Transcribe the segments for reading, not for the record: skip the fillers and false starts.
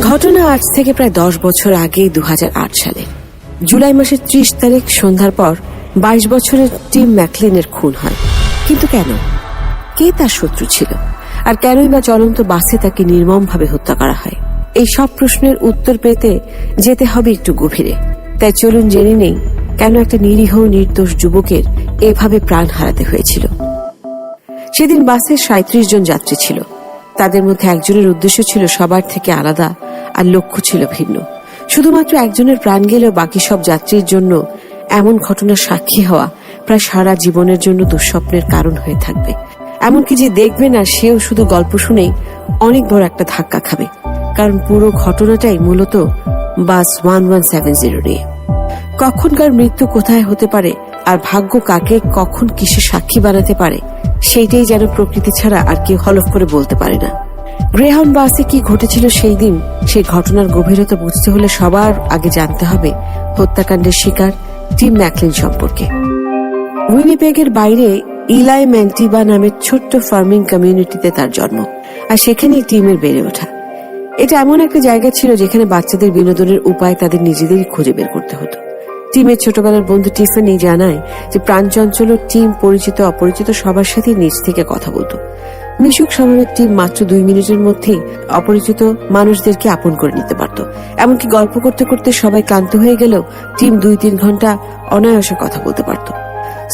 ঘটনা আজ থেকে প্রায় 10 বছর আগে 2008 সালে জুলাই মাসের 30 তারিখ সন্ধ্যার পর 22 বছরের টিম ম্যাকলিনের খুন হয়। কিন্তু কেন? কে তার শত্রু ছিল? আর কেনই বা চলন্ত বাসে তাকে নির্মমভাবে হত্যা করা হয়? এই সব প্রশ্নের উত্তর পেতে যেতে হবে একটু গভীরে। তাই চলুন জেনে নেই কেন একটা নিরীহ নির্দোষ যুবকের এভাবে প্রাণ হারাতে হয়েছিল। সেদিন বাসে 37 জন যাত্রী ছিল। তাদের মধ্যে একজনের উদ্দেশ্য ছিল সবার থেকে আলাদা, আর লক্ষ্য ছিল ভিন্ন। শুধুমাত্র একজনের প্রাণ গেলেও বাকি সব যাত্রীর জন্য এমন ঘটনার সাক্ষী হওয়া প্রায় সারা জীবনের জন্য দুঃস্বপ্নের কারণ হয়ে থাকবে। এমনকি যে দেখবে না সেও শুধু গল্প শুনেই অনেক বড় একটা ধাক্কা খাবে, কারণ পুরো ঘটনাটাই মূলত বাস 1170 নিয়ে। কখনকার মৃত্যু কোথায় হতে পারে আর ভাগ্য কাকে কখন কিসে সাক্ষী বানাতে পারে, সেইটাই যেন প্রকৃতি ছাড়া আর কেউ হলফ করে বলতে পারে না। গ্রেহাউন্ড বাসে কি ঘটেছিল সেই দিন, সেই ঘটনার গভীরতা বুঝতে হলে সবার আগে জানতে হবে হত্যাকাণ্ডের শিকার টিম ম্যাকলিন সম্পর্কে। উইনিপেগের বাইরে ইলাই ম্যান্টিবা নামের ছোট্ট ফার্মিং কমিউনিটিতে তার জন্ম, আর সেখানেই টিমের বেড়ে ওঠা। এটা এমন একটা জায়গা ছিল যেখানে বাচ্চাদের বিনোদনের উপায় তাদের নিজেদেরই খুঁজে বের করতে হতো। টিমের ছোটবেলার বন্ধু টিফানি জানায় যে প্রাণচঞ্চল টিম পরিচিত অপরিচিত সবার সাথে নিজ থেকে কথা বলতো। মিশুক স্বভাবের টিম মাত্র 2 মিনিটের মধ্যেই অপরিচিত মানুষদেরকে আপন করে নিতে পারত। এমনকি গল্প করতে করতে সবাই ক্লান্ত হয়ে গেলেও টিম 2-3 ঘন্টা অনায়াসে কথা বলতে পারত।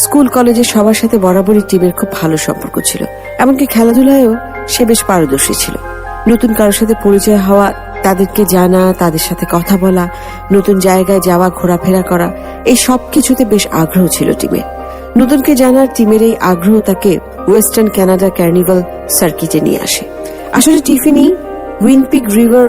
স্কুল কলেজে সবার সাথে বরাবরই টিমের খুব ভালো সম্পর্ক ছিল। এমনকি খেলাধুলায়ও সে বেশ পারদর্শী ছিল। নতুন কারোর সাথে পরিচয় হওয়া, তাদেরকে জানা, তাদের সাথে কথা বলা, নতুন জায়গায় যাওয়া, ঘোরাফেরা করা, এই সব কিছুতে বেশ আগ্রহ ছিল টিমের। নতুনকে জানার টিমের এই আগ্রহ তাকে ওয়েস্টার্ন কানাডা কার্নিভাল সার্কিটে নিয়ে আসে। আসলে টিফানি উইনিপেগ রিভার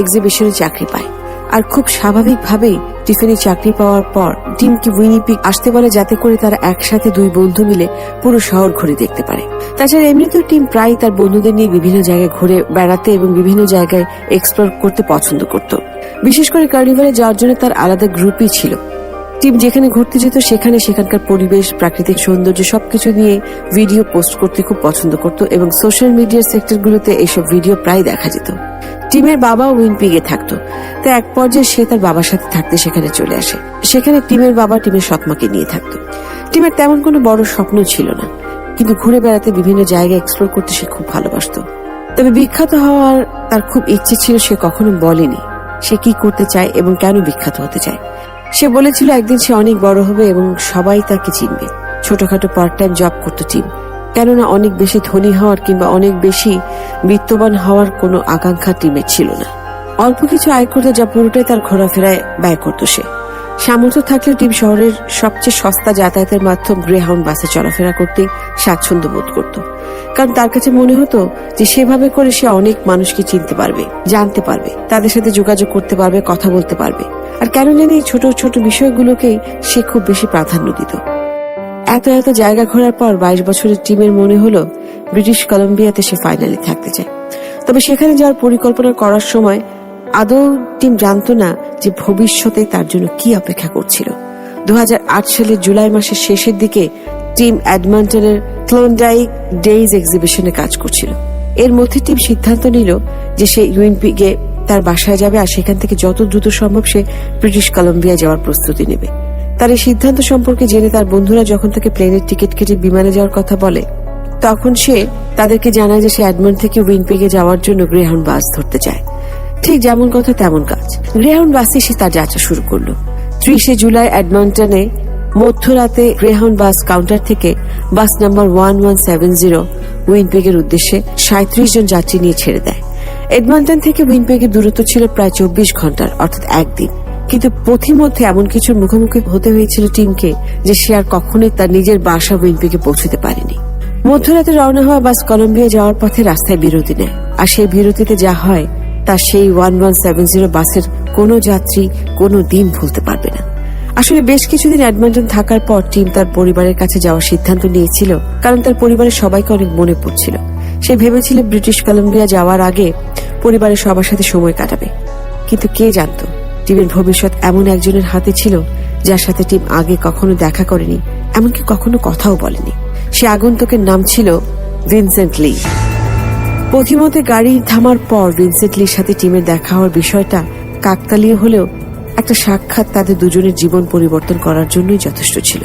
এক্সিবিশনে চাকরি পায়, আর খুব স্বাভাবিকভাবেই টিফানি চাকরি পাওয়ার পর টিমকে উইনিপেগ আসতে বলে, যাতে করে তারা একসাথে 2 বন্ধু মিলে পুরো শহর ঘুরে দেখতে পারে। তাছাড়া এমনিতেও টিম প্রায় তার বন্ধুদের নিয়ে বিভিন্ন জায়গায় ঘুরে বেড়াতে এবং বিভিন্ন জায়গায় এক্সপ্লোর করতে পছন্দ করত। বিশেষ করে কার্নিভালে যাওয়ার জন্য তার আলাদা গ্রুপই ছিল। টিম যেখানে ঘুরতে যেত সেখানকার পরিবেশ, প্রাকৃতিক সৌন্দর্য সবকিছু নিয়ে ভিডিও পোস্ট করতে খুব পছন্দ করত এবং সোশ্যাল মিডিয়ার সেক্টরগুলোতে এইসব ভিডিও প্রায় দেখা যেত। টিমের বাবা উইনিপেগে থাকতো, তাই এক পর্যায়ে সে তার বাবার সাথে থাকতে সেখানে চলে আসে। সেখানে টিমের বাবা টিমের সৎমাকে নিয়ে থাকতো। টিমের তেমন কোনো বড় স্বপ্ন ছিল না, কিন্তু ঘুরে বেড়াতে বিভিন্ন জায়গায় এক্সপ্লোর করতে সে খুব ভালোবাসত। তবে বিখ্যাত হওয়ার তার খুব ইচ্ছে ছিল। সে কখনো বলেনি সে কি করতে চায় এবং কেন বিখ্যাত হতে চায়। সে বলেছিল একদিন সে অনেক বড় হবে এবং সবাই তাকে চিনবে। ছোটখাটো পার্ট টাইম জব করত টিম, কেননা অনেক বেশি ধনী হওয়ার কিংবা অনেক বেশি বিত্তবান হওয়ার কোনো আকাঙ্ক্ষা টিমের ছিল না। অল্প কিছু আয় করতে যা পুরোটাই তার ঘোরাফেরায় ব্যয় করত সে। সামর্থ্য থাকলেও টিম শহরের সবচেয়ে সস্তা যাতায়াতের মাধ্যম গ্রেহাউন্ড বাসে চলাফেরা করতে স্বাচ্ছন্দ্য বোধ করত, কারণ তার কাছে মনে হতো যে সেভাবে করে সে অনেক মানুষকে চিনতে পারবে, জানতে পারবে, তাদের সাথে যোগাযোগ করতে পারবে, কথা বলতে পারবে। আর কেন জানি এই ছোট ছোট বিষয়গুলোকেই সে খুব বেশি প্রাধান্য দিত। এত জায়গা ঘোরার পর 22 বছরের টিমের মনে হলো ব্রিটিশ কলম্বিয়াতে সে ফাইনালি থাকতে চায়। তবে সেখানে যাওয়ার পরিকল্পনা করার সময় আদৌ টিম জানতো না যে ভবিষ্যতে তার জন্য কি অপেক্ষা করছিল। 2008 সালের জুলাই মাসের শেষের দিকে টিম এডমন্টনের ক্লোন্ডাইক ডেইজ এক্সিবিশনে কাজ করছিল। এর মধ্যে টিম সিদ্ধান্ত নিল যে সে উইনিপেগে তার বাসায় যাবে, আর সেখান থেকে যত দ্রুত সম্ভব সে ব্রিটিশ কলম্বিয়া যাওয়ার প্রস্তুতি নেবে। তার এই সিদ্ধান্ত সম্পর্কে জেনে তার বন্ধুরা যখন তাকে প্লেনের টিকিট কেটে বিমানে যাওয়ার কথা বলে, তখন সে তাদেরকে জানায় যে সে এডমন্ট থেকে উইনিপেগে যাওয়ার জন্য গ্রেহাউন্ড বাস ধরতে চায়। ঠিক যেমন কথা তেমন কাজ, গ্রেহাউন্ড বাসে সে তার যাত্রা শুরু করলো। 30 জুলাই এডমন্টনে মধ্যরাতে গ্রেহাউন্ড বাস কাউন্টার থেকে বাস নাম্বার 1170 উইনিপেগের উদ্দেশ্যে 37 জন যাত্রী নিয়ে ছেড়ে দেয়। এডমন্টন থেকে উইনিপেগের দূরত্ব ছিল প্রায় 24 ঘন্টার, অর্থাৎ একদিন। কিন্তু পথিমধ্যে এমন কিছুর মুখোমুখি হতে হয়েছিল টিমকে যে সে আর কখনোই তার নিজের বাসা উইনিপেগে পৌঁছতে পারেনি। মধ্যরাতে রওনা হওয়া বাস কলম্বিয়া যাওয়ার পথে রাস্তায় বিরতি নেয়, আর সেই বিরতিতে যা হয় তা সেই 1170 বাসের কোনো যাত্রী কোনো দিন ভুলতে পারবে না। আসলে বেশ কিছুদিন এডমন্টন থাকার পর টিম তার পরিবারের কাছে যাওয়ার সিদ্ধান্ত নিয়েছিল, কারণ তার পরিবারের সবাইকে অনেক মনে পড়ছিল। সে ভেবেছিল ব্রিটিশ কলম্বিয়া যাওয়ার আগে পরিবারের সবার সাথে সময় কাটাবে। কিন্তু কে জানতো টিমের ভবিষ্যৎ এমন একজনের হাতে ছিল যার সাথে টিম আগে কখনো দেখা করেনি, এমনকি কখনো কথাও বলেনি। সে আগন্তুকের নাম ছিল ভিনসেন্ট লি। পথিমধ্যে গাড়ি থামার পর ভিনসেন্ট লির সাথে টিমের দেখা হওয়ার বিষয়টা কাকতালীয় হলেও একটা সাক্ষাৎ তাদের দুজনের জীবন পরিবর্তন করার জন্যই যথেষ্ট ছিল।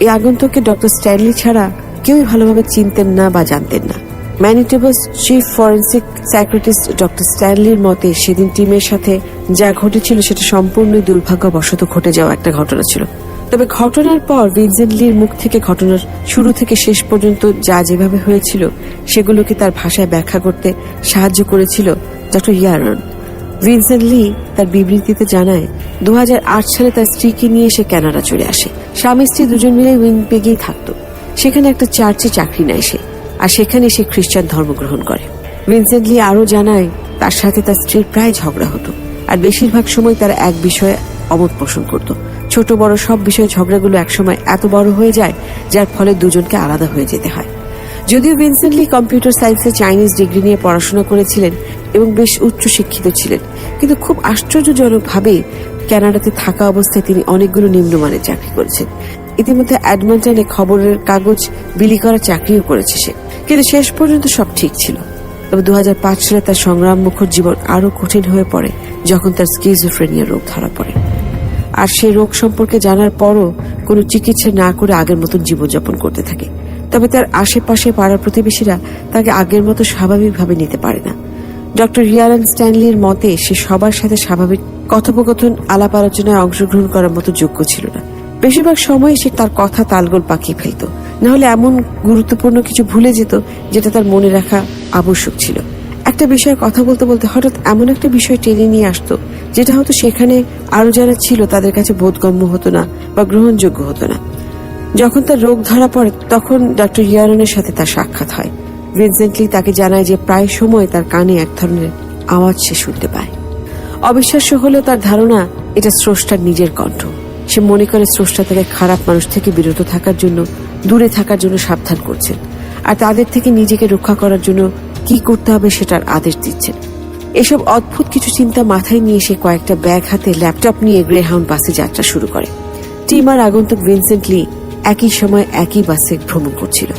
এই আগন্তুককে ডক্টর স্ট্যানলি ছাড়া কেউই ভালোভাবে চিনতেন না বা জানতেন না। ম্যানিটোবাস চিফ ফরেন্সিক সাইকিয়াট্রিস্ট ডক্টর স্ট্যানলির মতে সেদিন টিমের সাথে যা ঘটেছিল সেটা সম্পূর্ণই দুর্ভাগ্যবশত ঘটে যাওয়া একটা ঘটনা ছিল। তবে ঘটনার পর ভিনসেন্ট লির মুখ থেকে ঘটনার শুরু থেকে শেষ পর্যন্ত যা যেভাবে হয়েছিল সেগুলোকে তার ভাষায় ব্যাখ্যা করতে সাহায্য করেছিল ডক্টর ইয়ারন। ভিনসেন্ট লি তার বিবৃতিতে জানায় 2008 সালে তার স্ত্রীকে নিয়ে সে কানাডা চলে আসে। স্বামী স্ত্রী দুজন মিলে উইনিপেগেই থাকতো। সেখানে একটা চার্চে চাকরি নেয় সে, আর সেখানে সে খ্রিস্টান ধর্ম গ্রহণ করে। ভিনসেন্ট লি আরো জানায় তার সাথে তার স্ত্রীর প্রায় ঝগড়া হতো, আর বেশিরভাগ সময় তারা এক বিষয়ে অমত পোষণ করত। ছোট বড় সব বিষয়ে ঝগড়াগুলো একসময় এত বড় হয়ে যায় যার ফলে দুজনকে আলাদা হয়ে যেতে হয়। যদিও ভিনসেন্ট লি কম্পিউটার সায়েন্সে চাইনিজ ডিগ্রি নিয়ে পড়াশোনা করেছিলেন এবং বেশ উচ্চ শিক্ষিত ছিলেন, কিন্তু খুব আশ্চর্যজনকভাবে কানাডাতে থাকা অবস্থায় তিনি অনেকগুলো নিম্নমানের চাকরি করেছেন। ইতিমধ্যে এডমন্টনে খবরের কাগজ বিলি করার চাকরিও করেছে সে, কিন্তু শেষ পর্যন্ত সব ঠিক ছিল। তবে 2005 সালে তার সংগ্রাম মুখর জীবন আরো কঠিন হয়ে পড়ে যখন তার স্কিজোফ্রেনিয়া রোগ ধরা পড়ে। আর সেই রোগ সম্পর্কে জানার পরও কোনো চিকিৎসা না করে আগের মতন জীবনযাপন করতে থাকে। তবে তার আশেপাশে পাড়ার প্রতিবেশীরা তাকে আগের মতো স্বাভাবিকভাবে নিতে পারে না। ডক্টর রিয়ালান স্ট্যানলির মতে সে সবার সাথে স্বাভাবিক কথোপকথন আলাপ আলোচনায় অংশগ্রহণ করার মতো যোগ্য ছিল না। বেশিরভাগ সময় সে তার কথা তালগোল পাকিয়ে ফেলত, নাহলে এমন গুরুত্বপূর্ণ কিছু ভুলে যেত যেটা তার মনে রাখা আবশ্যক ছিল। একটা বিষয়ে কথা বলতে বলতে হঠাৎ এমন একটা বিষয় টেনে নিয়ে আসতো যেটা হয়তো সেখানে আরো যারা ছিল তাদের কাছে বোধগম্য হতো না বা গ্রহণযোগ্য হতো না। যখন তার রোগ ধরা পড়ে তখন ডক্টর ইয়ারনের সাথে তার সাক্ষাৎ হয়। ভিনসেন্ট লি তাকে জানায় যে প্রায় সময় তার কানে এক ধরনের আওয়াজ সে শুনতে পায়। অবিশ্বাস্য হলেও তার ধারণা এটা স্রষ্টার নিজের কণ্ঠ। সে মনে করে স্রষ্টা তাকে খারাপ মানুষ থেকে বিরত থাকার জন্য, দূরে থাকার জন্য সাবধান করছেন, আর তাদের থেকে নিজেকে রক্ষা করার জন্য কি করতে হবে সেটার আদেশ দিচ্ছেন। এসব অদ্ভুত কিছু চিন্তা মাথায় নিয়ে সে কয়েকটা ব্যাগ হাতে ল্যাপটপ নিয়ে গ্রেহাউন্ড বাসে যাত্রা শুরু করে। টিম আর আগন্তুক ভিনসেন্ট লি একই সময় একই বাসে ভ্রমণ করছিল।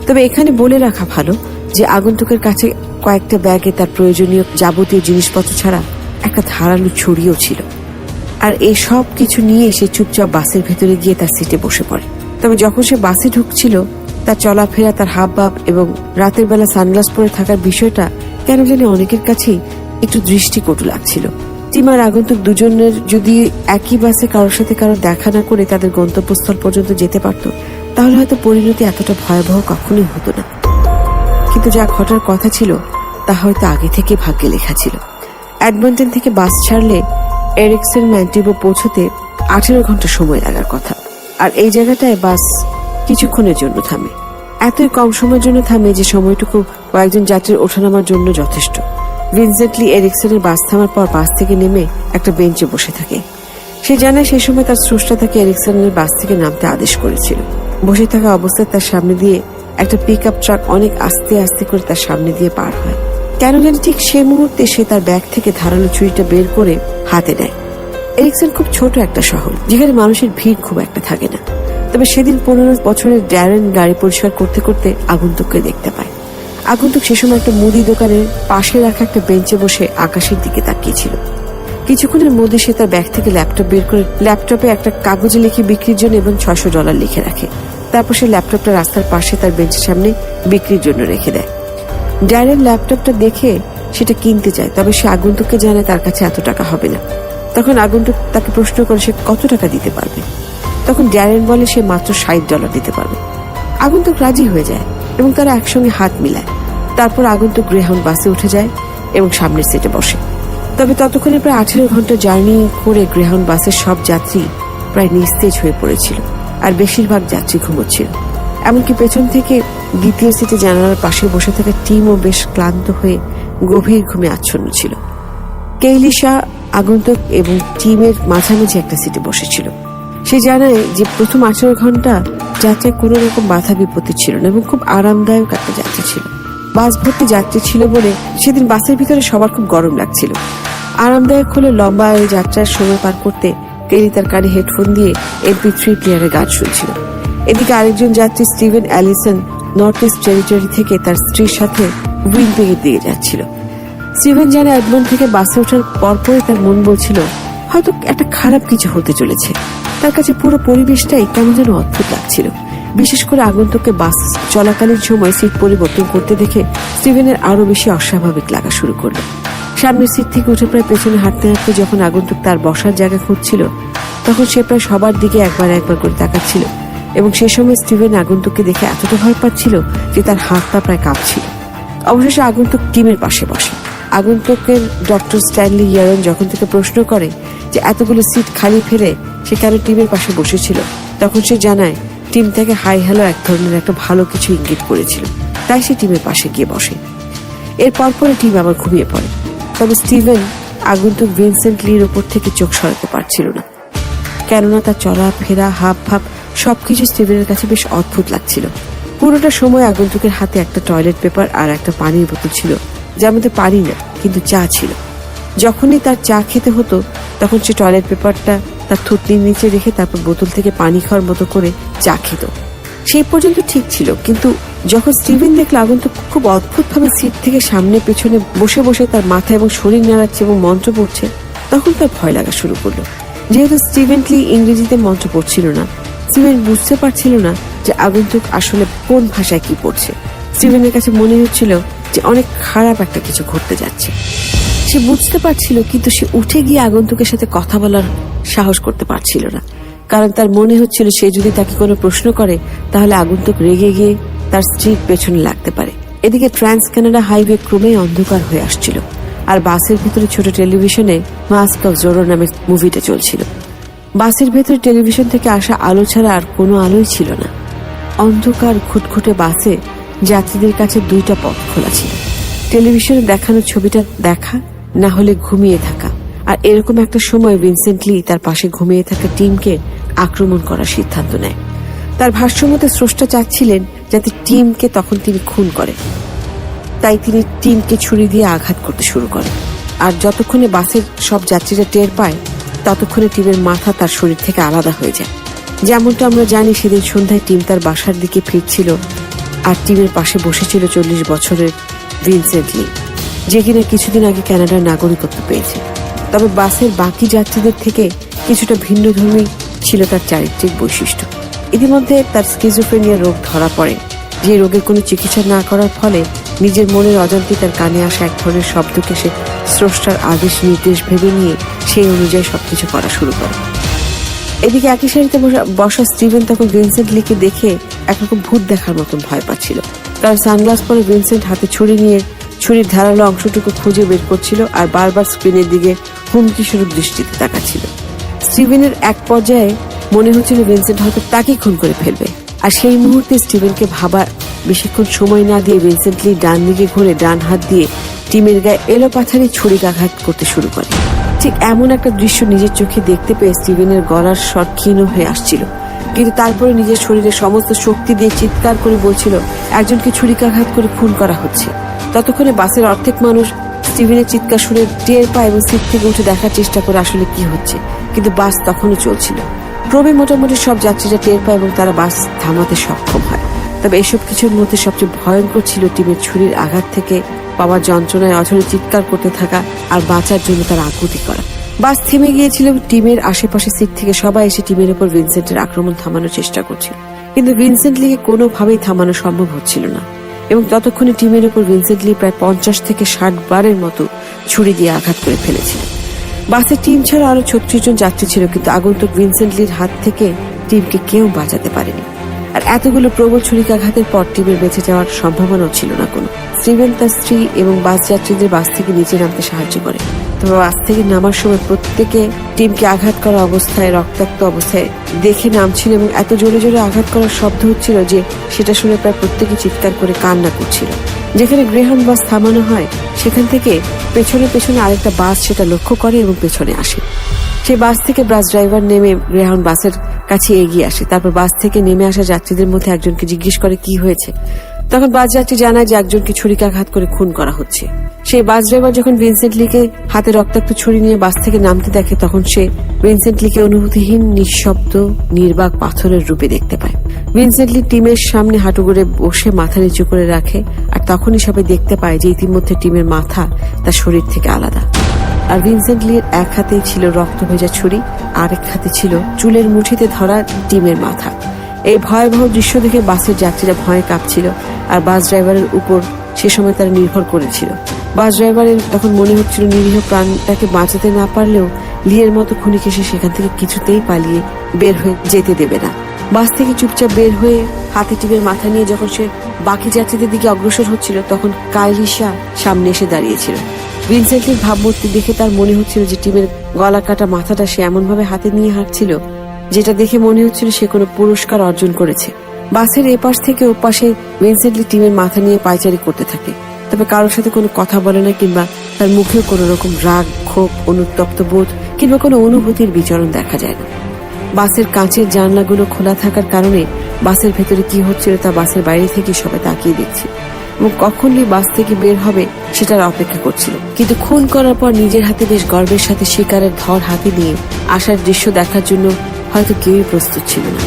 তবে এখানে বলে রাখা ভালো যে আগন্তুকের কাছে কয়েকটা ব্যাগে তার প্রয়োজনীয় যাবতীয় জিনিসপত্র ছাড়া একটা ধারালো ছুরিও ছিল। আর এই সব কিছু নিয়ে সে চুপচাপ বাসের ভেতরে গিয়ে তার সিটে বসে পড়ে। তবে যখন সে বাসে ঢুকছিল তার চলাফেরা, তার হাবভাব এবং রাতের বেলা সানগ্লাস পরে থাকার বিষয়টা কেন জানি অনেকের কাছেই একটু দৃষ্টিকটু লাগছিল। টিমার আগন্তুক দুজনের যদি একই বাসে কারোর সাথে কারো দেখা না করে তাদের গন্তব্যস্থল পর্যন্ত যেতে পারত, তাহলে হয়তো পরিণতি এতটা ভয়াবহ কখনোই হতো না। কিন্তু যা ঘটার কথা ছিল তা হয়তো আগে থেকে ভাগ্যে লেখা ছিল। এডমন্টন থেকে বাস ছাড়লে এরিকসন ম্যান্টিবো পৌঁছতে 18 ঘন্টা সময় লাগার কথা, আর এই জায়গাটায় বাস কিছুক্ষণের জন্য থামে। এতই কম সময়ের জন্য থামে যে সময়টুকু কয়েকজন যাত্রীর ওঠানামার জন্য যথেষ্ট। ভিনসেন্ট লি এরিকসনের বাস থামার পর বাস থেকে নেমে একটা বেঞ্চে বসে থাকে। সে জানায় সেই সময় তার স্রষ্টা তাকে এরিকসনের বাস থেকে নামতে আদেশ করেছিল। বসে থাকা অবস্থায় তার সামনে দিয়ে একটা পিক আপ ট্রাক অনেক আস্তে আস্তে করে তার সামনে দিয়ে পার হয়। কেন জানি ঠিক সেই মুহূর্তে সে তার ব্যাগ থেকে ধারালো ছুরিটা বের করে হাতে নেয়। এরিকসন খুব ছোট একটা শহর যেখানে মানুষের ভিড় খুব একটা থাকে না। তবে সেদিন 15 বছরের ড্যারেন গাড়ি পরিষ্কার করতে করতে আগন্তুককে দেখতে পায়। আগন্তুক সে সময় একটা মুদি দোকানের পাশে রাখা একটা বেঞ্চে বসে আকাশের দিকে তাকিয়েছিল। কিছুক্ষণের মধ্যে সে তার ব্যাগ থেকে ল্যাপটপ বের করে ল্যাপটপে একটা কাগজে লিখে বিক্রির জন্য এবং $600 লিখে রাখে। তারপর সে ল্যাপটপটা রাস্তার পাশে তার বেঞ্চের সামনে বিক্রির জন্য রেখে দেয়। ড্যারেন ল্যাপটপটা দেখে সেটা কিনতে চায়, তবে সে আগন্তুককে জানায় তার কাছে এত টাকা হবে না। তখন আগন্তুক তাকে প্রশ্ন করে সে কত টাকা দিতে পারবে। তখন ড্যারেন বলে সে মাত্র $60 দিতে পারবে। আগন্তুক রাজি হয়ে যায় এবং তারা একসঙ্গে হাত মিলায়। তারপর আগন্তুক গ্রেহাউন্ড বাসে উঠে যায় এবং সামনের সিটে বসে। তবে ততক্ষণে প্রায় 18 ঘন্টা জার্নি করে গ্রেহাউন্ড বাসের সব যাত্রী প্রায় নিস্তেজ হয়ে পড়েছিল, আর বেশিরভাগ যাত্রী ঘুমোচ্ছিল। এমনকি পেছন থেকে দ্বিতীয় সিটে জানালার পাশে বসে থাকা টিমও বেশ ক্লান্ত হয়ে গভীর ঘুমে আচ্ছন্ন ছিল। কেইলিশা আগন্তুক এবং টিমের মাঝামাঝি একটা সিটে বসেছিল। সে জানায় যে প্রথম 18 ঘন্টা যাত্রায় কোনো রকম বাধা বিপত্তি ছিল না এবং খুব আরামদায়ক একটা যাত্রা ছিল। বাস ভর্তি যাত্রী ছিল বলে সেদিন বাসের ভিতরে সবার খুব গরম লাগছিল। আরামদায়ক হলে লম্বা এই যাত্রার সময় পার করতে কেলি তার কানে হেডফোন দিয়ে MP3 প্লেয়ারে গান শুনছিল। এদিকে আরেকজন যাত্রী Steven Allison North East Territory থেকে তার স্ত্রীর সাথে উইনিপেগে দিয়ে যাচ্ছিল। স্টিভেন জানে এডমন্ড থেকে বাসে ওঠার পরপরই তার মন বলছিল হয়তো একটা খারাপ কিছু হতে চলেছে। তার কাছে পুরো পরিবেশটাই কেমন যেন অদ্ভুত লাগছিল। বিশেষ করে আগন্তুককে বাস চলাকালীন সময় সিট পরিবর্তন করতে দেখে স্টিভেনের আরো বেশি অস্বাভাবিক লাগা শুরু করলো। সামনের সিট থেকে উঠে প্রায় পেছনে হাঁটতে হাঁটতে যখন আগন্তুক তার বসার জায়গা খুঁজছিল, তখন সে প্রায় সবার দিকে একবার একবার করে তাকাচ্ছিল এবং সে সময় স্টিভেন আগন্তুককে দেখে এতটা ভয় পাচ্ছিল যে তার হাত পা প্রায় কাঁপছিল। অবশেষে আগন্তুক টিমের পাশে বসে। আগন্তুকের ডক্টর স্ট্যানলি ইয়ারন যখন থেকে প্রশ্ন করে যে এতগুলো সিট খালি ফেলে সে কেন টিমের পাশে বসেছিল, তখন সে জানায় টিম থেকে হাই হ্যালো এক ধরনের একটা ভালো কিছু ইঙ্গিত করেছিল, তাই সে টিমের পাশে গিয়ে বসে। এর পরপরে টিম আবার ঘুমিয়ে পড়ে। তবে স্টিভেন আগন্তুক ভিনসেন্ট লির ওপর থেকে চোখ সরাতে পারছিল না, কেননা তার চলাফেরা হাব ভাব সবকিছু স্টিভেনের কাছে বেশ অদ্ভুত লাগছিল। পুরোটা সময় আগন্তুকের হাতে একটা টয়লেট পেপার আর একটা পানির বোতল ছিল, যার মধ্যে পানি না কিন্তু চা ছিল। যখনই তার চা খেতে হতো তখন সে টয়লেট পেপারটা তার থুতনির নিচে রেখে তারপর বোতল থেকে পানি খাওয়ার মতো করে চা খেত। সেই পর্যন্ত ঠিক ছিল, কিন্তু যখন স্টিভেন দেখল আগন্তুক খুব অদ্ভুতভাবে সিট থেকে সামনে পেছনে বসে বসে তার মাথা এবং শরীর নাড়াচ্ছে এবং মন্ত্র পড়ছে, তখন তার ভয় লাগা শুরু করলো। যেহেতু স্টিভেন লি ইংরেজিতে মন্ত্র পড়ছিল না, স্টিভেন বুঝতে পারছিল না যে আগন্তুক আসলে কোন ভাষায় কি পড়ছে। স্টিভেনের কাছে মনে হচ্ছিল যে অনেক খারাপ একটা কিছু ঘটতে যাচ্ছে। সে বুঝতে পারছিল, কিন্তু সে উঠে গিয়ে আগন্তুকের সাথে কথা বলার সাহস করতে পারছিল না, কারণ তার মনে হচ্ছিল সে যদি তাকে কোনো প্রশ্ন করে তাহলে আগন্তুক রেগে গিয়ে তার স্ত্রীর পেছনে লাগতে পারে। এদিকে ট্রান্স কানাডা হাইওয়ে ক্রমেই অন্ধকার হয়ে আসছিল, আর বাসের ভিতরে ছোট টেলিভিশনে মাস্ক অফ জোরো নামের মুভিটা চলছিল। বাসের ভেতরে টেলিভিশন থেকে আসা আলো ছাড়া আর কোনো আলোই ছিল না। অন্ধকার ঘুটঘুটে বাসে যাত্রীদের কাছে দুইটা পথ খোলা ছিল, টেলিভিশনে দেখানো ছবিটা দেখা, না হলে ঘুমিয়ে থাকা। আর এরকম একটা সময় ভিনসেন্ট লি তার পাশে ঘুমিয়ে থাকা টিমকে আক্রমণ করার সিদ্ধান্ত নেয়। তার ভাষ্যমতে স্রষ্টা চাচ্ছিলেন যাতে টিমকে তখন তিনি খুন করে, তাই তিনি টিমকে ছুরি দিয়ে আঘাত করতে শুরু করেন। আর যতক্ষণে বাসের সব যাত্রীরা টের পায় ততক্ষণে টিমের মাথা তার শরীর থেকে আলাদা হয়ে যায়। যেমনটা আমরা জানি, সেদিন সন্ধ্যায় টিম তার বাসার দিকে ফিরছিল আর টিমের পাশে বসেছিল 40 বছরের ভিনসেন্ট লি, যে কিনা কিছুদিন আগে কানাডার নাগরিকত্ব পেয়েছে। তবে বাসের বাকি যাত্রীদের থেকে কিছুটা ভিন্নধর্মী ছিল তার চারিত্রিক বৈশিষ্ট্য। ইতিমধ্যে তার স্কিজোফ্রেনিয়া রোগ ধরা পড়ে, যে রোগের কোনো চিকিৎসা না করার ফলে নিজের মনের অজান্তে তার কানে আসা এক ধরনের শব্দকে সে স্রষ্টার আদেশ নির্দেশ ভেবে নিয়ে সেই অনুযায়ী সবকিছু করা শুরু করে। এদিকে একই সারিতে বসা স্টিভেন তখন ভিনসেন্ট লিকে দেখে একরকম ভূত দেখার মতন ভয় পাচ্ছিল, কারণ সানগ্লাস পরে ভিনসেন্ট হাতে ছুরি নিয়ে ছুরির ধারালো অংশটুকু খুঁজে বের করছিল আর বারবার স্ক্রিনের দিকে হুমকি স্বরূপ দৃষ্টিতে তাকাচ্ছিল। স্টিভেনের এক পর্যায়ে মনে হচ্ছিল ভিনসেন্ট হয়তো তাকে খুন করে ফেলবে, আর সেই মুহূর্তে স্টিভেনকে ভাবার বেশিক্ষণ সময় না দিয়ে ভিনসেন্ট লি ডান দিকে ঘুরে ডান হাত দিয়ে টিমের গায়ে এলোপাথারি ছুরিকাঘাত করতে শুরু করে। ঠিক এমন একটা দৃশ্য নিজের চোখে দেখতে পেয়ে স্টিভেনের গলার স্বর ক্ষীণ হয়ে আসছিল, কিন্তু তারপরে নিজের শরীরের সমস্ত শক্তি দিয়ে চিৎকার করে বলছিল একজনকে ছুরিকাঘাত করে খুন করা হচ্ছে। ততক্ষণে বাসের অর্ধেক মানুষ স্টিভেনের চিৎকার শুনে টের পায় এবং সিট থেকে উঠে দেখার চেষ্টা করে আসলে কি হচ্ছে, কিন্তু বাস তখনও চলছিল। ক্রমে মোটামুটি সব যাত্রীরা টের পায় এবং তারা বাস থামাতে সক্ষম হয়। তবে এসব কিছুর মধ্যে সবচেয়ে ভয়ঙ্কর ছিল টিমের ছুরির আঘাত থেকে পাওয়ার যন্ত্রণায় অঝরে চিৎকার করতে থাকা আর বাঁচার জন্য তার আকুতি করা। বাস থেমে গিয়েছিল, টিমের আশেপাশে সিট থেকে সবাই এসে টিমের উপর ভিনসেন্টের আক্রমণ থামানোর চেষ্টা করছিল, কিন্তু ভিনসেন্ট লিকে কোনোভাবেই থামানো সম্ভব হচ্ছিল না। এবং ততক্ষণে টিমের উপর ভিনসেন্ট লি প্রায় 50 থেকে 60 বারের মতো ছুরি দিয়ে আঘাত করে ফেলেছিল। বাসের টিম ছাড়া আরো 36 জন যাত্রী ছিল, কিন্তু আগন্তুক ভিনসেন্ট লির হাত থেকে টিমকে কেউ বাঁচাতে পারেনি। আর এতগুলো প্রবল ছুরিকাঘাতের পর টিমের বেঁচে যাওয়ার সম্ভাবনাও ছিল না কোনো। স্টিভেন তার স্ত্রী এবং বাস যাত্রীদের বাস থেকে নিচে নামতে সাহায্য করে, তবে বাস থেকে নামার সময় প্রত্যেকে টিমকে আঘাত করা অবস্থায় রক্তাক্ত অবস্থায় দেখে নামছিল এবং এত জোরে জোরে আঘাত করার শব্দ হচ্ছিল যে সেটা শুনে প্রায় প্রত্যেকে চিৎকার করে কান্না করছিল। যেখানে গ্রেহাউন্ড বাস থামানো হয় সেখান থেকে পেছনে পেছনে আরেকটা বাস সেটা লক্ষ্য করে এবং পেছনে আসে। সেই বাস থেকে বাস ড্রাইভার নেমে গ্রেহাউন্ড বাসের কাছে এগিয়ে আসে। তারপর বাস থেকে নেমে আসা যাত্রীদের মধ্যে একজনকে জিজ্ঞেস করে কি হয়েছে। তখন বাস যাত্রী জানায় যে একজনকে ছুরিকাঘাত করে খুন করা হচ্ছে। সেই বাস ড্রাইভার যখন ভিনসেন্ট লিকে হাতে রক্তাক্ত ছুরি নিয়ে বাস থেকে নামতে দেখে, তখন সে ভিনসেন্ট লিকে অনুভূতিহীন, নিঃশব্দ, নির্বাক পাথরের রূপে দেখতে পায়। ভিনসেন্ট লি টিমের সামনে হাঁটু গড়ে বসে মাথা নিচু করে রাখে, আর তখনই সবাই দেখতে পায় যে ইতিমধ্যে টিমের মাথা তার শরীর থেকে আলাদা। আর ভিনসেন্ট লির এক হাতেই ছিল রক্ত ভেজা ছুরি, আরেক হাতে ছিল চুলের মুঠিতে ধরা টিমের মাথা। এই ভয়াবহ দৃশ্য দেখে বাসের যাত্রীরা ভয়ে কাঁপছিল, আর বাস ড্রাইভারের উপর সে সময় তারা নির্ভর করেছিল। বাস ড্রাইভারের তখন মনে হচ্ছিল নিরীহ প্রাণটাকে বাঁচাতে না পারলেও লিয়ের মতো খুনিকে সে সেখান থেকে কিছুতেই পালিয়ে বের হয়ে যেতে দেবে না। বাস থেকে চুপচাপ বের হয়ে হাতে টিমের মাথা নিয়ে যখন সে বাকি যাত্রীদের দিকে অগ্রসর হচ্ছিল, তখন কাইলিশা সামনে এসে দাঁড়িয়েছিল। ভিনসেন্টের ভাবমূর্তি দেখে তার মনে হচ্ছিল যে টিমের গলা কাটা মাথাটা সে এমন ভাবে হাতে নিয়ে হাঁটছিল, যেটা দেখে মনে হচ্ছিল সে কোনো পুরস্কার অর্জন করেছে। বাসের এপাশ থেকে ওপাশে ভিনসেন্ট লি টিমের মাথা নিয়ে পায়চারি করতে থাকে, তবে কারোর সাথে কোনো কথা বলে না, কিংবা তার মুখেও কোনো রকম রাগ, ক্ষোভ, অনুতপ্ত বোধ কিংবা কোনো অনুভূতির বিচরণ দেখা যায় না। বাসের কাঁচের জানলাগুলো খোলা থাকার কারণে বাসের ভেতরে কি হচ্ছিল তা বাসের বাইরে থেকে সবাই তাকিয়ে দেখছিল এবং কখন লি বাস থেকে বের হবে সেটার অপেক্ষা করছিল। কিন্তু খুন করার পর নিজের হাতে বেশ গর্বের সাথে শিকারের ধর হাতে নিয়ে আসার দৃশ্য দেখার জন্য হয়তো কেউই প্রস্তুত ছিল না।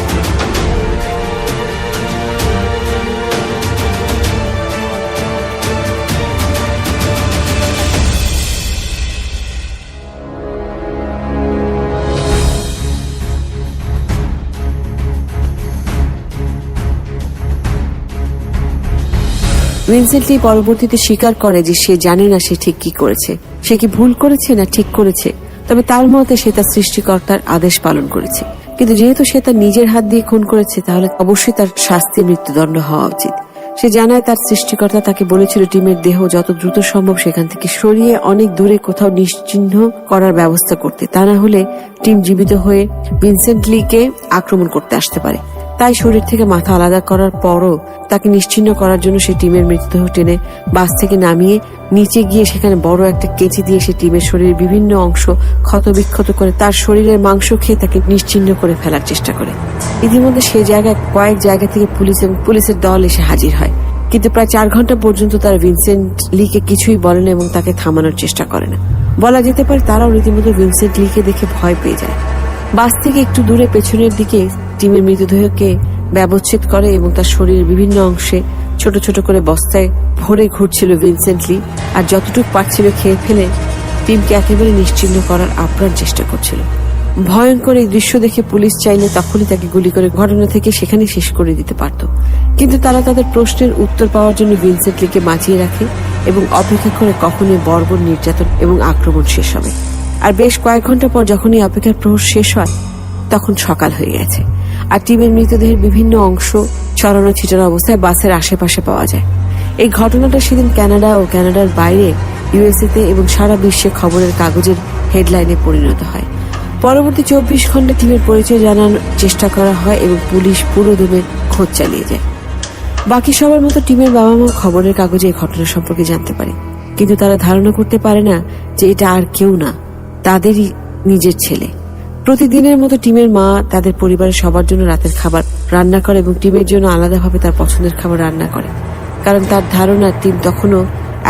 ভিনসেন্ট লি পরবর্তীতে স্বীকার করে যে সে জানে না সে ঠিক কি করেছে, সে কি ভুল করেছে না ঠিক করেছে, তবে তার মতে সে তার সৃষ্টিকর্তার আদেশ পালন করেছে। কিন্তু যেহেতু সে তার নিজের হাত দিয়ে খুন করেছে, তাহলে অবশ্যই তার শাস্তি মৃত্যুদণ্ড হওয়া উচিত। সে জানায় তার সৃষ্টিকর্তা তাকে বলেছিল টিমের দেহ যত দ্রুত সম্ভব সেখান থেকে সরিয়ে অনেক দূরে কোথাও নিশ্চিহ্ন করার ব্যবস্থা করতে, তা না হলে টিম জীবিত হয়ে ভিনসেন্ট লিকে আক্রমণ করতে আসতে পারে। তাই শরীর থেকে মাথা আলাদা করার পরও তাকে নিশ্চিহ্ন করার জন্য সে টিমের মৃতদেহ টেনে বাস থেকে নামিয়ে নিচে গিয়ে সেখানে বড় একটা কেচি দিয়ে সে টিমের শরীরের বিভিন্ন অংশ ক্ষতবিক্ষত করে তার শরীরের মাংস খেয়ে তাকে নিশ্চিহ্ন করে ফেলার চেষ্টা করে। ইতিমধ্যে সেই জায়গায় কয়েক জায়গা থেকে পুলিশ এবং পুলিশের দল এসে হাজির হয়, কিন্তু প্রায় 4 ঘন্টা পর্যন্ত তারা ভিনসেন্ট লিকে কিছুই বলে না এবং তাকে থামানোর চেষ্টা করে না। বলা যেতে পারে তারাও রীতিমতো ভিনসেন্ট লিকে দেখে ভয় পেয়ে যায়। বাস থেকে একটু দূরে পেছনের দিকে টিমের মৃতদেহকে ব্যবচ্ছেদ করে এবং তার শরীরের বিভিন্ন অংশে ছোট ছোট করে বস্তায় ভরে ঘুরছিল ভিনসেন্ট লি, আর যতটুকু পারছিল খেয়ে ফেলে টিমকে একেবারে নিশ্চিহ্ন করার আপ্রাণ চেষ্টা করছিল। ভয়ঙ্কর এই দৃশ্য দেখে পুলিশ চাইলে তখনই তাকে গুলি করে ঘটনা থেকে সেখানে শেষ করে দিতে পারত, কিন্তু তারা তাদের প্রশ্নের উত্তর পাওয়ার জন্য ভিনসেন্ট লিকে বাঁচিয়ে রাখে এবং অপেক্ষা করে কখনই বর্বর নির্যাতন এবং আক্রমণ শেষ হবে। আর বেশ কয়েক ঘন্টা পর যখনই অপেক্ষার প্রহর শেষ হয়, তখন সকাল হয়ে গেছে, আর টিমের মৃতদেহের বিভিন্ন অংশ ছড়ানো ছিটানো অবস্থায় বাসের আশেপাশে পাওয়া যায়। এই ঘটনাটা সেদিন কানাডা ও কানাডার বাইরে ইউএসএতে এবং সারা বিশ্বে খবরের কাগজের হেডলাইনে পরিণত হয়। পরবর্তী 24 ঘন্টা টিমের পরিচয় জানানোর চেষ্টা করা হয় এবং পুলিশ পুরো দমে খোঁজ চালিয়ে যায়। বাকি সবার মতো টিমের বাবা মা খবরের কাগজে এই ঘটনা সম্পর্কে জানতে পারে, কিন্তু তারা ধারণা করতে পারে না যে এটা আর কেউ না, তাদেরই নিজের ছেলে। প্রতিদিনের মতো টিমের মা তাদের পরিবারের সবার জন্য রাতের খাবার রান্না করে এবং টিমের জন্য আলাদাভাবে তার পছন্দের খাবার রান্না করে, কারণ তার ধারণা টিম তখনও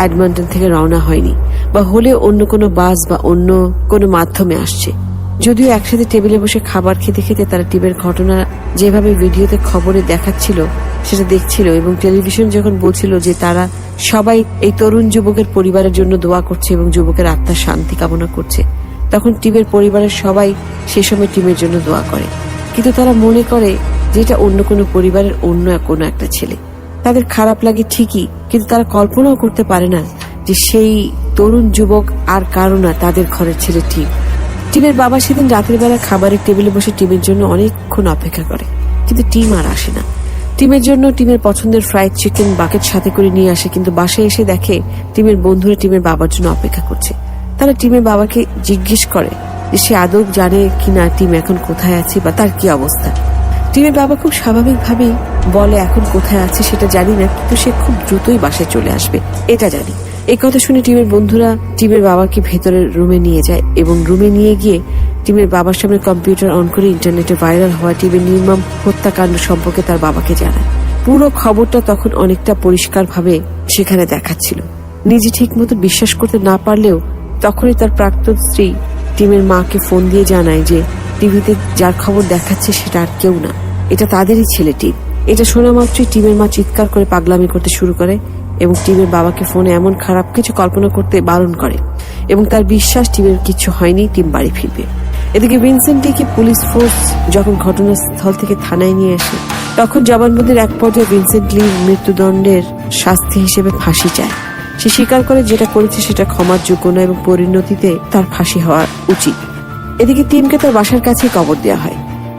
এডমন্টন থেকে রওনা হয়নি, বা হলে অন্য কোনো বাস বা অন্য কোনো মাধ্যমে আসছে। যদিও একসাথে টেবিলে বসে খাবার খেতে খেতে তারা টিমের ঘটনা যেভাবে ভিডিওতে খবরে দেখাচ্ছিল সেটা দেখছিল এবং টেলিভিশন যখন বলছিল যে তারা সবাই এই তরুণ যুবকের পরিবারের জন্য দোয়া করছে এবং যুবকের আত্মার শান্তি কামনা করছে, তখন টিমের পরিবারের সবাই সে সময় টিমের জন্য দোয়া করে। কিন্তু তারা মনে করে যে এটা অন্য কোনো পরিবারের অন্য কোনো একটা ছেলে। তাদের খারাপ লাগে ঠিকই, কিন্তু তারা কল্পনাও করতে পারে না যে সেই তরুণ যুবক আর কারো না, তাদের ঘরের ছেলে টিম। টিমের বাবা সেদিন রাতের বেলা খাবারের টেবিলে বসে টিমের জন্য অনেকক্ষণ অপেক্ষা করে, কিন্তু টিম আর আসে না। টিমের জন্য টিমের পছন্দের ফ্রাইড চিকেন বাকেট সাথে করে নিয়ে আসে, কিন্তু বাসায় এসে দেখে টিমের বন্ধুরা টিমের বাবার জন্য অপেক্ষা করছে। তারা টিমের বাবাকে জিজ্ঞেস করে যে সে আদৌ জানে কিনা টিম এখন কোথায় আছে বা তার কি অবস্থা। টিমের বাবা খুব স্বাভাবিকভাবেই বলে এখন কোথায় আছে সেটা জানি না, কিন্তু সে খুব দ্রুতই বাসায় চলে আসবে এটা জানি। এই কথা শুনে টিমের বন্ধুরা টিমের বাবাকে ভেতরের রুমে নিয়ে যায় এবং রুমে নিয়ে গিয়ে টিমের বাবার সামনে কম্পিউটার অন করে ইন্টারনেটে ভাইরাল হওয়া টিমের নির্মম হত্যাকাণ্ড সম্পর্কে তার বাবাকে জানায়। পুরো খবরটা তখন অনেকটা পরিষ্কারভাবে সেখানে দেখাচ্ছিল। নিজে ঠিক মতো বিশ্বাস করতে না পারলেও তখনই তার প্রাক্তন স্ত্রী টিমের মাকে ফোন দিয়ে জানায় যে টিভিতে যার খবর দেখাচ্ছে সেটা আর কেউ না, এটা তাদেরই ছেলে টিম। এটা শোনা মাত্রই টিমের মা চিৎকার করে পাগলামি করতে শুরু করে এবং টিমের বাবাকে ফোনে এমন খারাপ কিছু কল্পনা করতে বারণ করে এবং তার বিশ্বাস টিমের কিছু হয়নি, টিম বাড়ি ফিরবে। এদিকে ভিনসেন্টকে পুলিশ ফোর্স যখন ঘটনাস্থল থেকে থানায় নিয়ে আসে তখন জবানবন্দির এক পর্যায়ে ভিনসেন্ট লি মৃত্যুদণ্ডের শাস্তি হিসেবে ফাঁসি চায়। সে স্বীকার করে যেটা করেছে সেটা ক্ষমার যোগ্য না এবং পরিণতিতে তার ফাঁসি হওয়া উচিত। এদিকে টিমকে তার বাসার কাছেই কবর দেওয়া হয়।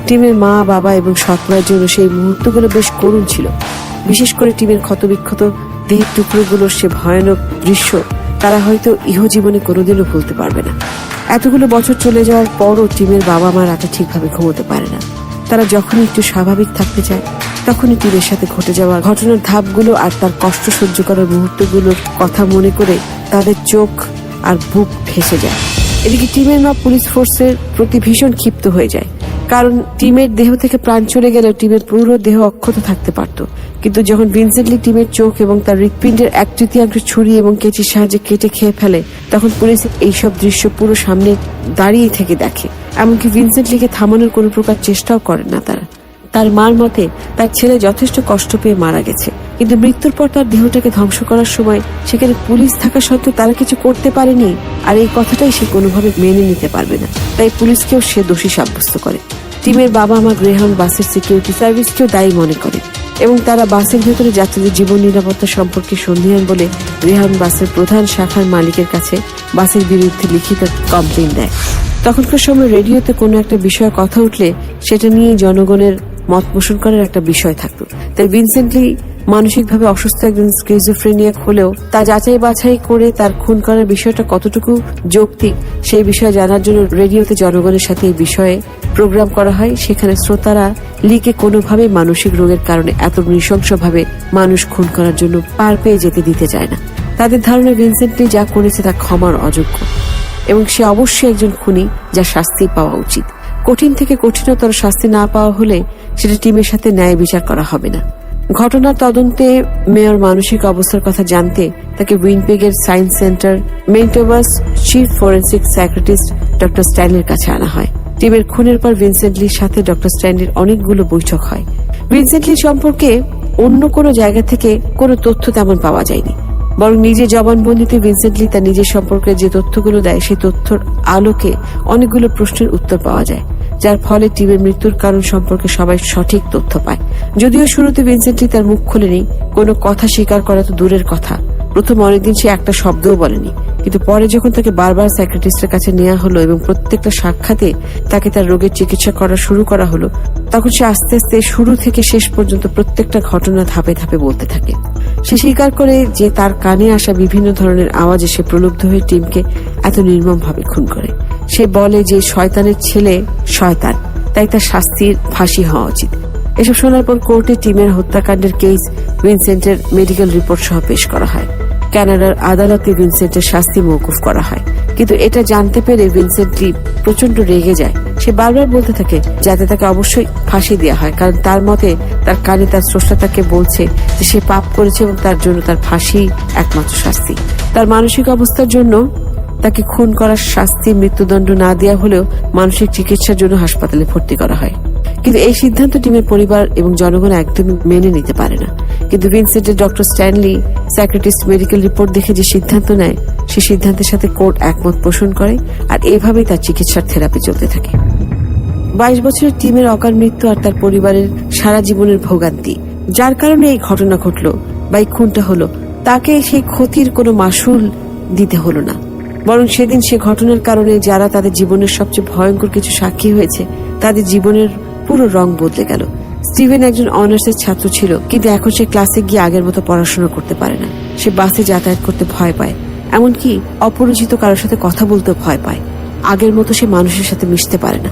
টিমের মা, বাবা এবং সৎমায়ের জন্য সেই মুহূর্তগুলো বেশ করুণ ছিল। বিশেষ করে টিমের ক্ষতবিক্ষত দেহের টুকরোগুলোর সে ভয়ানক দৃশ্য তারা হয়তো ইহজীবনে কোনোদিনও ভুলতে পারবে না। এতগুলো বছর চলে যাওয়ার পরও টিমের বাবা মা রাতে ঠিকভাবে ঘুমোতে পারে না। তারা যখনই একটু স্বাভাবিক থাকতে চায় তখনই টিমের সাথে ঘটে যাওয়া ঘটনার ধাপগুলো আর তার কষ্ট সহ্য করার মুহূর্তগুলোর কথা মনে করে তাদের চোখ আর বুক ভেসে যায়। এদিকে টিমের মা পুলিশ ফোর্সের প্রতি ভীষণ ক্ষিপ্ত হয়ে যায়, কারণ টিমের দেহ থেকে প্রাণ চলে গেলেও টিমের পুরো দেহ অক্ষত থাকতে পারত। কিন্তু যখন ভিনসেন্ট লি টিমের চোখ এবং তার হৃৎপিণ্ডের 1/3 ছুরি এবং কেচির সাহায্যে কেটে খেয়ে ফেলে তখন পুলিশ এইসব দৃশ্য পুরো সামনে দাঁড়িয়ে থেকে দেখে। এমনকি ভিনসেন্ট লিকে থামানোর কোনো প্রকার চেষ্টাও করেন না তারা। তার মার মতে তার ছেলে যথেষ্ট কষ্ট পেয়ে মারা গেছে, কিন্তু মৃত্যুর পর তার দেহটাকে ধ্বংস করার সময় সেখানে পুলিশ থাকা সত্ত্বেও তারা কিছু করতে পারেনি, আর এই কথাটাই সে কোনোভাবে মেনে নিতে পারবে না। তাই পুলিশকেও সে দোষী সাব্যস্ত করে। টিমের বাবা মা গ্রেহাউন্ড বাসের সিকিউরিটি সার্ভিসকেও দায়ী মনে করে এবং তারা বাসের ভেতরে যাত্রীদের জীবন নিরাপত্তা সম্পর্কে সন্দিহান বলে গ্রেহাউন্ড বাসের প্রধান শাখার মালিকের কাছে বাসের বিরুদ্ধে লিখিত কমপ্লেইন দেয়। তখনকার সময় রেডিওতে কোনো একটা বিষয়ে কথা উঠলে সেটা নিয়ে জনগণের মত পোষণ করার একটা বিষয় থাকতো। তাই ভিনসেন্ট লি মানসিকভাবে অসুস্থ একজন স্কিজোফ্রেনিয়া হলেও তা যাচাই বাছাই করে তার খুন করার বিষয়টা কতটুকু যৌক্তিক সেই বিষয়ে জানার জন্য রেডিওতে জনগণের সাথে এই বিষয়ে প্রোগ্রাম করা হয়। সেখানে শ্রোতারা লিকে কোনোভাবে মানসিক রোগের কারণে এত নৃশংসভাবে মানুষ খুন করার জন্য পার পেয়ে যেতে দিতে চায় না। তাদের ধারণা ভিনসেন্ট লি যা করেছে তা ক্ষমার অযোগ্য এবং সে অবশ্যই একজন খুনি, যা শাস্তি পাওয়া উচিত। কঠিন থেকে কঠিনতর শাস্তি না পাওয়া হলে সেটা টিমের সাথে ন্যায় বিচার করা হবে না। ঘটনার তদন্তে মেয়র মানসিক অবস্থার কথা জানতে তাকে উইনপেগের সায়েন্স সেন্টার মেন্টোবাস চিফ ফরেন্সিক সাইকিয়াট্রিস্ট ডক্টর স্ট্যানলির কাছে আনা হয়। টিমের খুনের পর ভিনসেন্ট লির সাথে ডক্টর স্ট্যানলির অনেকগুলো বৈঠক হয়। ভিনসেন্ট লি সম্পর্কে অন্য কোনো জায়গা থেকে কোনো তথ্য তেমন পাওয়া যায়নি, বরং নিজের জবানবন্দিতে ভিনসেন্ট লি তার নিজের সম্পর্কে যে তথ্যগুলো দেয় সেই তথ্যের আলোকে অনেকগুলো প্রশ্নের উত্তর পাওয়া যায়, যার ফলে টিমের মৃত্যুর কারণ সম্পর্কে সবাই সঠিক তথ্য পায়। যদিও শুরুতে ভিনসেন্ট লি তার মুখ খোলেনি, কোনো কথা স্বীকার করা তো দূরের কথা, প্রথম অনেকদিন সে একটা শব্দও বলেনি। কিন্তু পরে যখন তাকে বারবার সাইকিয়াট্রিস্টের কাছে নেওয়া হলো এবং প্রত্যেকটা সাক্ষাতে তাকে তার রোগের চিকিৎসা করা শুরু করা হলো, তখন সে আস্তে আস্তে শুরু থেকে শেষ পর্যন্ত প্রত্যেকটা ঘটনা ধাপে ধাপে বলতে থাকে। সে স্বীকার করে যে তার কানে আসা বিভিন্ন ধরনের আওয়াজে সে প্রলুব্ধ হয়ে টিমকে এত নির্মমভাবে খুন করে। সে বলে যে শয়তানের ছেলে শয়তান, তাই তার শাস্তির ফাঁসি হওয়া উচিত। এসব শোনার পর কোর্টে টিমের হত্যাকাণ্ডের কেস ভিনসেন্টের মেডিকেল রিপোর্ট সহ পেশ করা হয়। কানাডার আদালতে ভিনসেন্টের শাস্তি মওকুফ করা হয়, কিন্তু এটা জানতে পেরে ভিনসেন্ট লি প্রচন্ড রেগে যায়। সে বারবার বলতে থাকে যাতে তাকে অবশ্যই ফাঁসি দেওয়া হয়, কারণ তার মতে তার কানে তার স্রষ্টা তাকে বলছে যে সে পাপ করেছে এবং তার জন্য তার ফাঁসি একমাত্র শাস্তি। তার মানসিক অবস্থার জন্য তাকে খুন করার শাস্তি মৃত্যুদণ্ড না দেওয়া হলেও মানসিক চিকিৎসার জন্য হাসপাতালে ভর্তি করা হয়। কিন্তু এই সিদ্ধান্ত টিমের পরিবার এবং জনগণ একদমই মেনে নিতে পারে না। কিন্তু ভিনসেন্টের doctor Stanley psychiatrist medical report দেখে যে সিদ্ধান্ত নেয় সে সিদ্ধান্তের সাথে কোর্ট একমত পোষণ করে, আর এভাবেই তার চিকিৎসার থেরাপি চলতে থাকে। 22 বছরের টিমের অকাল মৃত্যু আর তার পরিবারের সারা জীবনের ভোগান্তি, যার কারণে এই ঘটনা ঘটলো বা এই খুনটা হলো, তাকে সেই ক্ষতির কোনো মাসুল দিতে হলো না, বরং সেদিন সে ঘটনার কারণে যারা তাদের জীবনের সবচেয়ে ভয়ঙ্কর কিছু সাক্ষী হয়েছে তাদের জীবনের পুরো রং বদলে গেল। স্টিভেন একজন অনার্সের ছাত্র ছিল, কিন্তু এখন সে ক্লাসে গিয়ে আগের মতো পড়াশোনা করতে পারে না। সে বাসে যাতায়াত করতে ভয় পায়, এমনকি অপরিচিত কারোর সাথে কথা বলতে ভয় পায়। আগের মতো সে মানুষের সাথে মিশতে পারে না।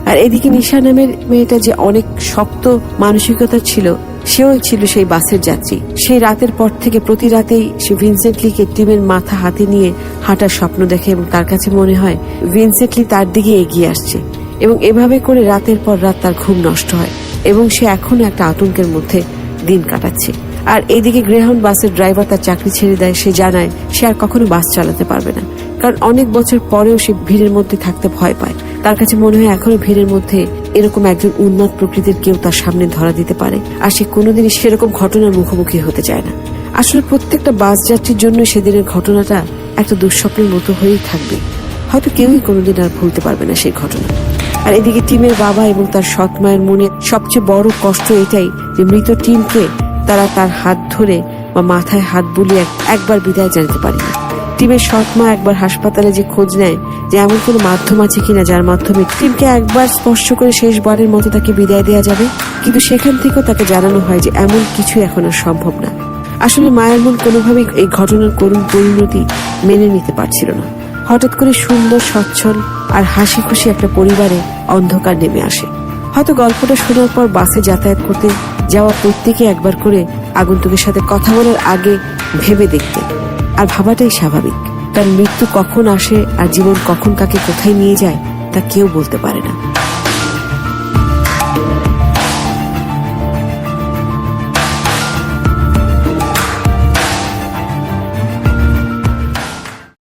আর এদিকে নিশা নামের মেয়েটা যে অনেক শক্ত মানসিকতা ছিল, সেও ছিল সেই বাসের যাত্রী। সেই রাতের পর থেকে প্রতি রাতেই সে ভিনসেন্ট লিকে টিমের মাথা হাতে নিয়ে হাঁটার স্বপ্ন দেখে এবং তার কাছে মনে হয় ভিনসেন্ট লি তার দিকে এগিয়ে আসছে, এবং এভাবে করে রাতের পর রাত তার ঘুম নষ্ট হয় এবং সে এখনো একটা আতঙ্কের মধ্যে দিন কাটাচ্ছে। আর এদিকে গ্রেহাউন্ড বাসের ড্রাইভার তার চাকরি ছেড়ে দেয়। সে জানায় সে আর কখনো বাস চালাতে পারবে না, কারণ অনেক বছর পরেও সে ভিড়ের মধ্যে থাকতে ভয় পায়। তার কাছে মনে হয় এখনো ভিড়ের মধ্যে এরকম একজন উন্মাদ প্রকৃতির কেউ তার সামনে ধরা দিতে পারে, আর সে কোনোদিনই সেরকম ঘটনার মুখোমুখি হতে চায় না। আসলে প্রত্যেকটা বাস যাত্রীর জন্য সেদিনের ঘটনাটা একটা দুঃস্বপ্নের মতো হয়েই থাকবে। হয়তো কেউই কোনোদিন আর ভুলতে পারবে না সেই ঘটনা। আর এদিকে টিমের বাবা এবং তার সৎ মায়ের মনে সবচেয়ে বড় কষ্ট এটাই যে মৃত টিমকে তারা তার হাত ধরে বা মাথায় হাত বুলিয়ে একবার বিদায় জানাতে পারেনি। টিমের সৎ মা একবার হাসপাতালে যে খোঁজ নেয় যে এমন কোনো মাধ্যম আছে কিনা যার মাধ্যমে টিমকে একবার স্পর্শ করে শেষবারের মতো তাকে বিদায় দেওয়া যাবে, কিন্তু সেখান থেকেও তাকে জানানো হয় যে এমন কিছু এখন আর সম্ভব না। আসলে মায়ের মন কোনোভাবেই এই ঘটনার করুণ পরিণতি মেনে নিতে পারছিল না। হঠাৎ করে সুন্দর, সচ্ছল আর হাসি খুশি একটা পরিবারে অন্ধকার নেমে আসে। হয়তো গল্পটা শোনার পর বাসে যাতায়াত করতে যাওয়া প্রত্যেকে একবার করে আগন্তুকের সাথে কথা বলার আগে ভেবে দেখতে, আর ভাবাটাই স্বাভাবিক। তার মৃত্যু কখন আসে আর জীবন কখন কাকে কোথায় নিয়ে যায় তা কেউ বলতে পারে না।